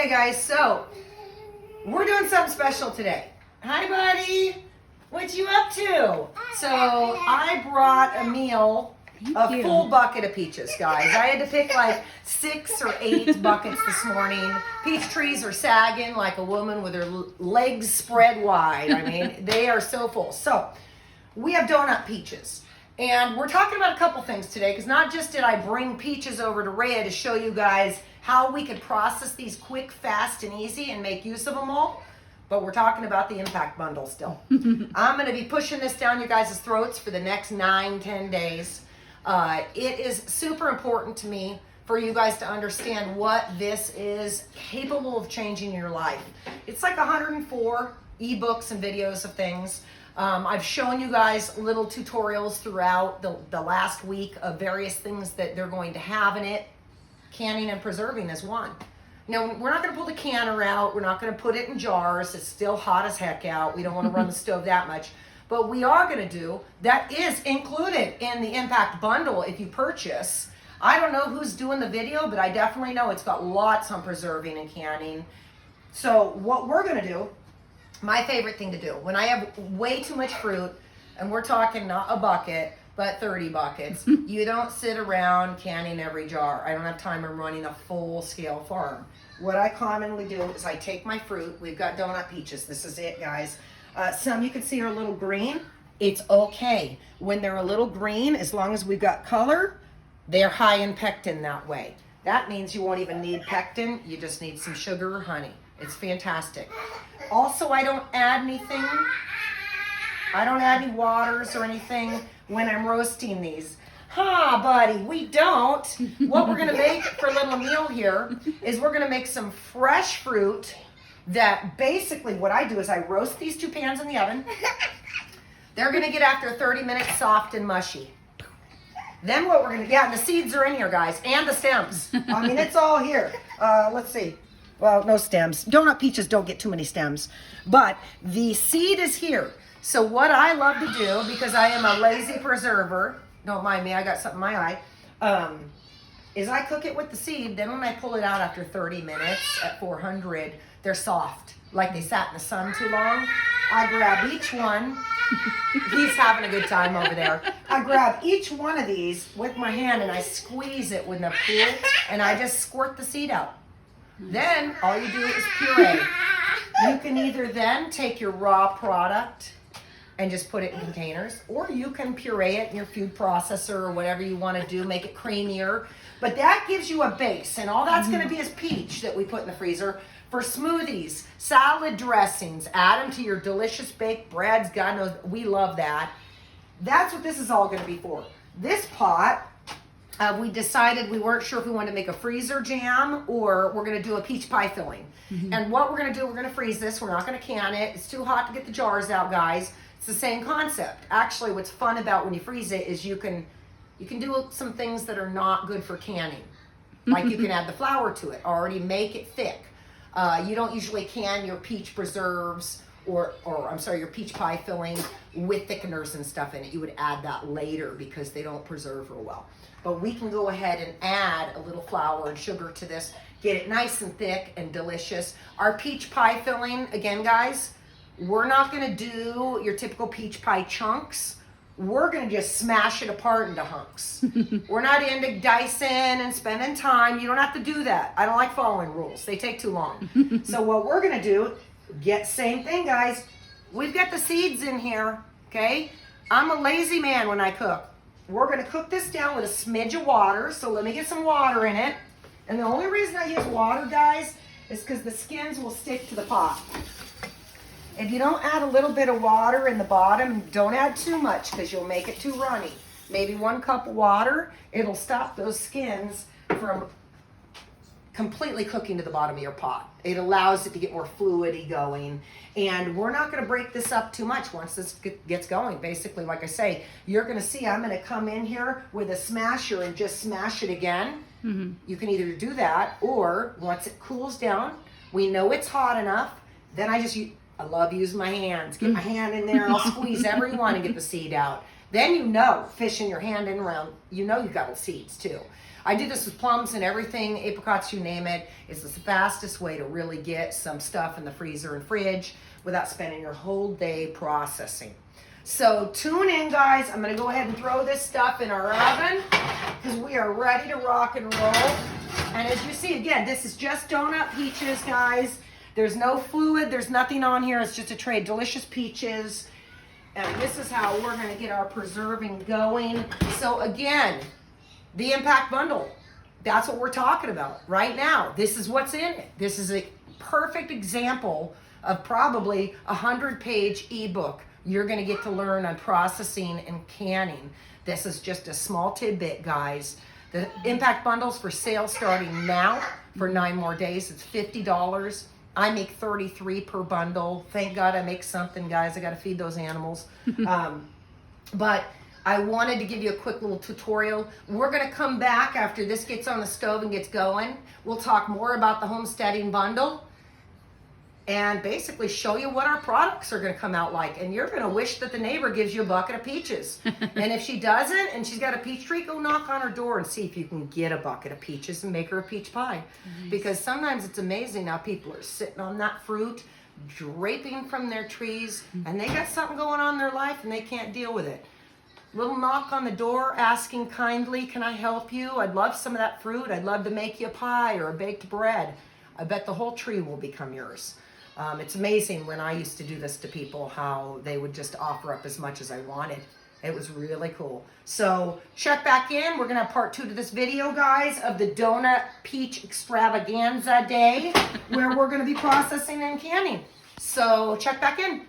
Okay, guys, so we're doing something special today. Hi, buddy. What you up to? So I brought a meal, a full bucket of peaches, guys. I had to pick like 6 or 8 buckets this morning. Peach trees are sagging like a woman with her legs spread wide. I mean, they are so full. So we have donut peaches. And we're talking about a couple things today, because not just did I bring peaches over to Rhea to show you guys how we could process these quick, fast, and easy and make use of them all, but we're talking about the Impact Bundle still. I'm going to be pushing this down you guys' throats for the next 9-10 days. It is super important to me for you guys to understand what this is capable of changing your life. It's like 104 ebooks and videos of things. I've shown you guys little tutorials throughout the last week of various things that they're going to have in it. Canning and preserving is one. Now, we're not going to pull the canner out. We're not going to put it in jars. It's still hot as heck out. We don't want to run the stove that much. But we are going to do, that is included in the Impact Bundle if you purchase. I don't know who's doing the video, but I definitely know it's got lots on preserving and canning. So what we're going to do, my favorite thing to do, when I have way too much fruit, and we're talking not a bucket, but 30 buckets, you don't sit around canning every jar. I don't have time. I'm running a full-scale farm. What I commonly do is I take my fruit. We've got donut peaches. This is it, guys. Some you can see are a little green. It's okay. When they're a little green, as long as we've got color, they're high in pectin that way. That means you won't even need pectin. You just need some sugar or honey. It's fantastic. Also, I don't add anything. I don't add any waters or anything when I'm roasting these. Buddy, we don't. What we're going to make for a little meal here is we're going to make some fresh fruit that basically what I do is I roast these 2 pans in the oven. They're going to get after 30 minutes soft and mushy. Then what we're going to, and the seeds are in here, guys, and the stems. I mean, it's all here. Let's see. Well, no stems. Donut peaches don't get too many stems, but the seed is here. So what I love to do, because I am a lazy preserver, don't mind me, I got something in my eye, is I cook it with the seed. Then when I pull it out after 30 minutes at 400, they're soft, like they sat in the sun too long. I grab each one. He's having a good time over there. I grab each one of these with my hand and I squeeze it with the pool and I just squirt the seed out. Then all you do is puree. You can either then take your raw product and just put it in containers, or you can puree it in your food processor or whatever you want to do, make it creamier. But that gives you a base, and all that's going to be is peach that we put in the freezer for smoothies, salad dressings. Add them to your delicious baked breads. God knows we love that. That's what this is all going to be for. This pot, we decided we weren't sure if we wanted to make a freezer jam or we're going to do a peach pie filling. And what we're going to do, we're going to freeze this. We're not going to can it. It's too hot to get the jars out, guys. It's the same concept. Actually, what's fun about when you freeze it is you can do some things that are not good for canning. Like you can add the flour to it, already make it thick. You don't usually can your peach preserves or your peach pie filling with thickeners and stuff in it. You would add that later because they don't preserve real well. But we can go ahead and add a little flour and sugar to this, get it nice and thick and delicious. Our peach pie filling, again, guys, we're not going to do your typical peach pie chunks. We're going to just smash it apart into hunks. We're not into dicing and spending time. You don't have to do that. I don't like following rules. They take too long. So what we're going to do, same thing, guys. We've got the seeds in here, okay? I'm a lazy man when I cook. We're going to cook this down with a smidge of water. So let me get some water in it. And the only reason I use water, guys, is because the skins will stick to the pot. If you don't add a little bit of water in the bottom, don't add too much because you'll make it too runny. Maybe 1 cup of water, it'll stop those skins from completely cooking to the bottom of your pot. It allows it to get more fluidy going. And we're not going to break this up too much once this gets going. Basically, like I say, you're going to see I'm going to come in here with a smasher and just smash it again. You can either do that, or once it cools down, we know it's hot enough, then I love using my hands. Get my hand in there, I'll squeeze every one and get the seed out. Then fishing your hand in around, you got the seeds too. I do this with plums and everything, apricots, you name it. It's the fastest way to really get some stuff in the freezer and fridge without spending your whole day processing. So tune in, guys. I'm going to go ahead and throw this stuff in our oven because we are ready to rock and roll. And as you see, again, this is just donut peaches, guys. There's no fluid. There's nothing on here. It's just a tray of delicious peaches. And this is how we're going to get our preserving going. So again, the Impact Bundle. That's what we're talking about right now. This is what's in it. This is a perfect example of probably a 100-page ebook you're going to get to learn on processing and canning. This is just a small tidbit, guys. The Impact Bundle's for sale starting now for 9 more days. It's $50. I make $33 per bundle. Thank God I make something, guys. I got to feed those animals. But I wanted to give you a quick little tutorial. We're going to come back after this gets on the stove and gets going. We'll talk more about the Homesteading Bundle and basically show you what our products are going to come out like. And you're going to wish that the neighbor gives you a bucket of peaches. And if she doesn't and she's got a peach tree, go knock on her door and see if you can get a bucket of peaches and make her a peach pie. Nice. Because sometimes it's amazing how people are sitting on that fruit, draping from their trees, and they got something going on in their life and they can't deal with it. Little knock on the door asking kindly, can I help you? I'd love some of that fruit. I'd love to make you a pie or a baked bread. I bet the whole tree will become yours. It's amazing when I used to do this to people, how they would just offer up as much as I wanted. It was really cool. So check back in. We're going to have part 2 to this video, guys, of the Donut Peach Extravaganza Day, where we're going to be processing and canning. So check back in.